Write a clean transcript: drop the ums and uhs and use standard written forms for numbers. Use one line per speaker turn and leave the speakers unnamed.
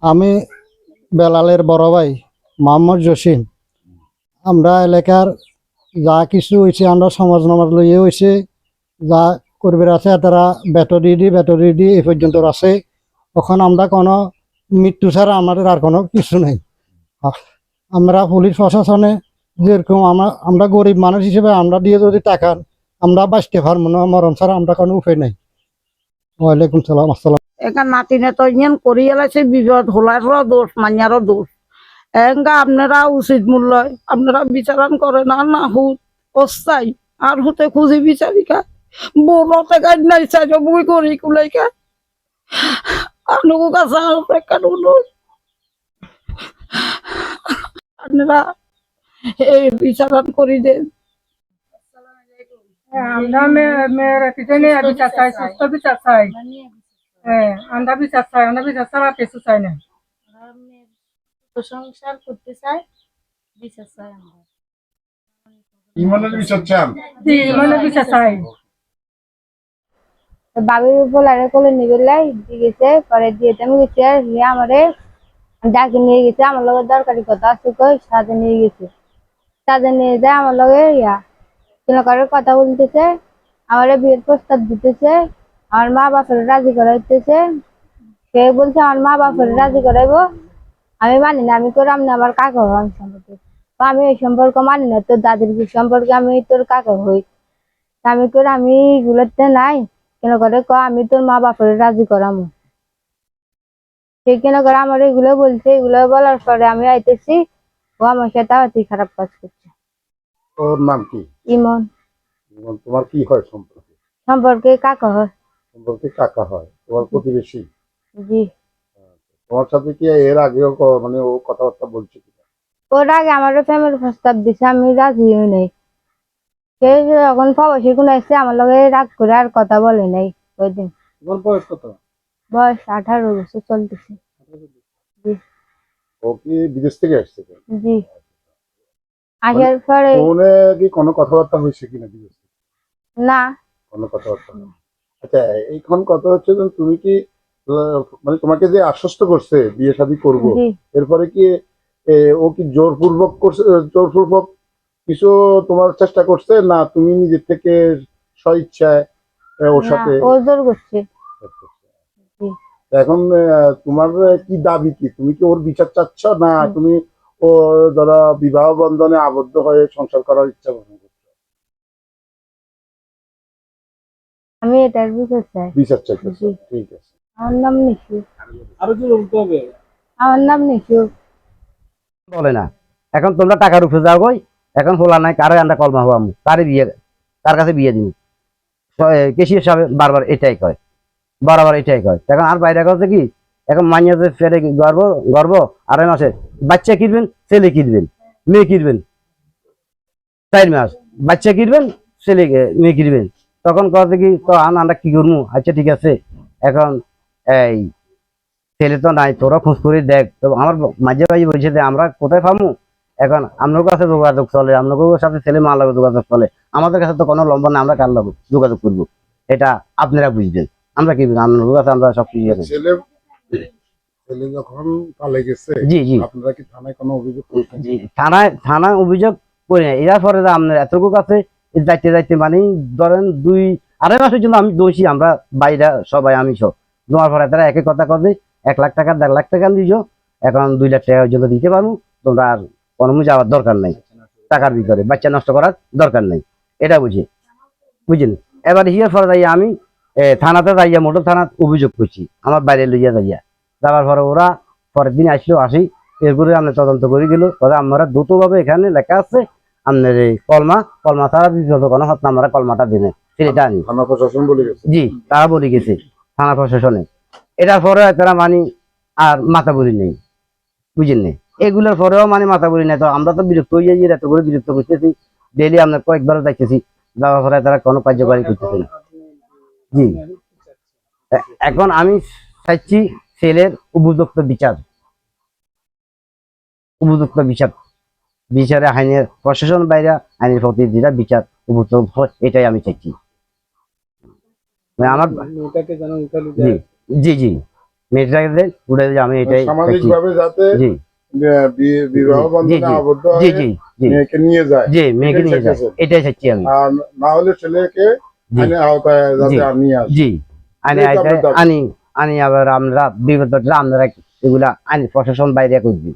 আমি বেলালের বড় ভাই মোহাম্মদ জসিম। আমরা এলাকার যা কিছু হয়েছে আমরা সমাজ নামাজ লইয়ে হয়েছে, যা করবে আছে তারা ব্যাটারি এই পর্যন্ত আছে। তখন আমরা কোনো মৃত্যু ছাড়া আমাদের আর কোনো কিছু নেই। আমরা পুলিশ প্রশাসনে যেরকম আমরা গরিব মানুষ হিসেবে আমরা দিয়ে যদি টাকা আমরা বাঁচতে পারবো না, মরণ ছাড়া আমরা কোনো উপায় নেই। ওয়ালাইকুম সালাম। আসসালাম।
এখান নাতিনে তো ইঞ্জিন করি এলাইছে বিপদ হোলারও দোষ মাইয়ারও দোষ। এঙ্গা আপনারা উচিত মূল্য আপনারা বিচারণ করে না না হুত অস্থায়ী আর হতে খুঁজি বিচারিকা বলতে গাড়ি নাই চাই বই করি কুলাইকা আনুকু কাছে অপেক্ষা আপনারা এই বিচারণ করি দেন।
আমরা মেয়ের পিছনে বিচার চাই, সুস্থ বিচার চাই। আমরা বিচার চাই, আমরা বিচার ছাড়া কিছু চাই না।
সংসার করতে চাই, বিচার চাই আমরা।
ইমানের বিচার চান?
জি, মানে বিচার চাই।
বাবির উপর আরে কোলে নিবে লাই দিয়েছে, পরে দিয়ে আমি গেছি আর নিয়ে আমারে ডাকে নিয়ে গেছে। আমার লগে দরকারি কথা আছে কই সাথে নিয়ে গেছে। সাথে নিয়ে যায় আমার লগে তিনকারের কথা বলতেছে, আমারে বিয়ের প্রস্তাব দিতেছে, আমার মা বাপের রাজি করাইতেছে। সে বলছে আমার মা বাপের রাজি করাইবো, আমি মানি না, আমি করাম না, আমার কাকা হই আমি সম্পর্কে। আমি এই সম্পর্ক মানি না, তোর দাদির সম্পর্কে আমি তোর কাকা হই। আমি করে আমি এগুলোতে নাই কেন করে আমি তোর মা বাপের রাজি করামো। সে কেন করে আমার এগুলো বলছে, এগুলো বলার পরে আমি আইতেছি, ও আমার সাথে অতি খারাপ কাজ করছে।
ওর নাম কি?
ইমন।
ইমন তোমার কি হয় সম্পর্কে?
সম্পর্কে কাকা হয়।
সম্পর্কে কাকা হয়, তোমার প্রতিবেশী?
জি।
তোমার সাথে কি এর আগেও মানে ও কথাবার্তা বলছে কিনা?
ওর আগে আমার প্রেমের প্রস্তাব দিছে, আমি রাজি হই নাই। সে যখন প্রবাসী কোন আসছে আমার লগে রাগ করে আর কথা বলে নাই ওই দিন।
তোমার বয়স কত?
বয়স 18 বছর চলতেছে। জি।
ও কি বিদেশ থেকে আসছে?
জি। আসার পরে
ফোনে কি কোনো কথাবার্তা হয়েছে কিনা বিদেশ থেকে?
না।
কোনো কথাবার্তা না। আচ্ছা, এইখন কথা হচ্ছে যে তুমি কি মানে তোমাকে যে আশ্বস্ত করছে বিয়ে শাদী করবো,
জি।
এরপরে কি ও কি জোরপূর্বক করছে, জোরপূর্বক কিছু তোমার চেষ্টা করছে না তুমি নিজের থেকে স্বইচ্ছায় ওর
না,
সাথে?
ও জোর করছে। জি।
এখন তোমার কি দাবি, কি তুমি কি ওর বিচার চাচ্ছ না তুমি ও ধরো বিবাহ বন্ধনে আবদ্ধ হয়ে সংসার করার ইচ্ছা পোষণ করছো?
আমি এটার বিচার চাই।
বিচার চাইতেছো, ঠিক আছে।
আমার নাম নিশু।
আরো জোরে বলতে হবে।
আমার নাম নিশু।
বলে না এখন তোমরা টাকার উপরে যাও কই, এখন হোলা নাই কারে আমরা কলমা হওয়াম, কারে বিয়ে, কার কাছে বিয়ে দিব। কেশিয়ার সাহেব বারবার এটাই কয়, বরাবর এটাই কয়। এখন আর বাইরে কথা কি, এখন মাইয়াতে ফেরে গর্ব গর্ব 2.5 মাসে বাচ্চা কিনবেন, ছেলে কিনবেন, মেয়ে কিনবেন, 4 মাস বাচ্চা কিনবেন, ছেলে মেয়ে কিনবেন। তখন কথা কি তো আমরা কি করবো? আচ্ছা ঠিক আছে, এখন এই ছেলে তো নাই, তোরা খোঁজ করে দেখ। তো আমার মাঝে মাঝে বলছে যে আমরা কোথায় পাবো, এখন আপনার কাছে যোগাযোগ চলে, আপনার সাথে ছেলে মা লাগে যোগাযোগ চলে, আমাদের কাছে তো কোনো লম্বা না, আমরা কার লাগে যোগাযোগ করবো, এটা আপনারা বুঝবেন। আমরা কি আপনার কাছে আমরা সব কিছু
ছেলে ছেলে যখন পালে গেছে,
জি জি
আপনারা কি থানায় কোনো অভিযোগ করছেন?
জি, থানায় অভিযোগ করি না। এরা পরে আপনার এতটুকু কাছে যাইতে যাইতে মানে ধরেন 2-2.5 মাসের জন্য আমি দোষী, আমরা বাইরে সবাই আমি সব তোমার পরে তারা একই কথা কথা 1 লাখ টাকা 1.5 লাখ টাকা দিছ, এখন 2 লাখ টাকা পর্যন্ত দিতে পারবো, তোমরা আর কোনো যাওয়ার দরকার নাই, টাকার ভিতরে বাচ্চা নষ্ট করার দরকার নেই, এটা বুঝলেন। এবার হিয়ার পরে যাইয়া আমি থানাতে যাইয়া মোটর থানা অভিযোগ করছি, আমার বাইরে লইয়া যাওয়ার পরে ওরা পরের দিন আসি, এরপরে আমরা তদন্ত করে গেল, আমরা দ্রুতভাবে এখানে লেখা আছে আপনার এই কলমা ছাড়া দ্বিতীয়ত কোনো হত্যা আমরা কলমাটা দিনে সেটা আনি।
থানা প্রশাসন বলে গেছে?
জি, তারা বলে গেছে থানা প্রশাসনে। এটার পরে তারা আর মাথা বলি নেই, বুঝলেন। এগুলোর পরেও মাথা বলি নাই, তো আমরা তো বিরক্ত হয়ে যাই, এত করে বিরক্ত করতেছি, ডেলি আমরা কয়েকবারও দেখতেছি, যাওয়ার পরে তারা কোনো কার্যকারী করতেছে না। জি, এখন আমি চাইছি ছেলের উপযুক্ত বিচারে আইনের প্রশাসন বাইরে আইনের প্রতি যেটা বিচার উপযুক্ত হয়, এটাই আমি চাইছি। আমার জি জি জি মেয়েটাকে দেন উঠে যে আমি এটাই
সামাজিক ভাবে যাতে
জি
বিবাহ
জি,
বন্ধনে
জি,
আবদ্ধ
জি
হয়ে
জি জি
মেয়েকে নিয়ে যায়,
জি মেয়েকে
এটাই
নিয়ে যায়,
চাইতেছেন।
এটাই চাচ্ছি আমি।
আর না হলে ছেলেকে
জি
আইনের আওতায় যাতে
জি
নিয়ে আসে,
জি আনি
এটাই তো আপনার দাবি।
আনি আনি আবার আমরা বিপদ ঘটলে আমরা এগুলা আইন প্রশাসন বাইরে করবি।